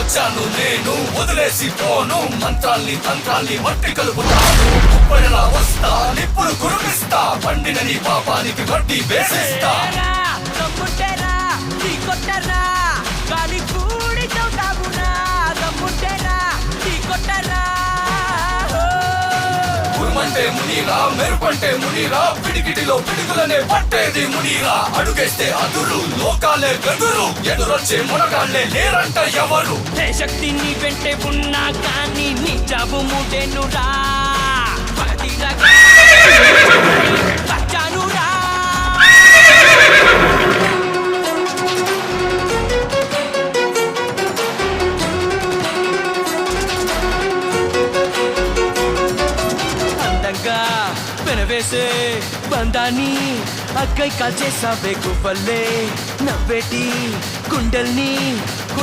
వచ్చాను నేను వదిలేసి పోను మంత్రాల్ని తంత్రాల్ని మట్టి కలుపుతాను ఉప్పడిలా వస్తా నిప్పులు కురిపిస్తా పండిన నీ పాపానికి వడ్డీ వేసిస్తా ఉరుమంటే మునీరా మెరుపంటే మునీరా పిడికిటిలో పిడుగులనే పట్టేది మునీరా అడుగేస్తే అదురు లోకాలే గదురు ఎదురొచ్చే మునగాళ్ళే లేరంట ఎవరు శక్తిని వెంటే ఉన్నా కానీ నీ జాబు ముడెనురా వచ్చానురా అందంగా పెనవేసే బంధాన్ని అక్కై కాల్చేసావే గువ్వల్లే నవ్వేటి గుండెల్ని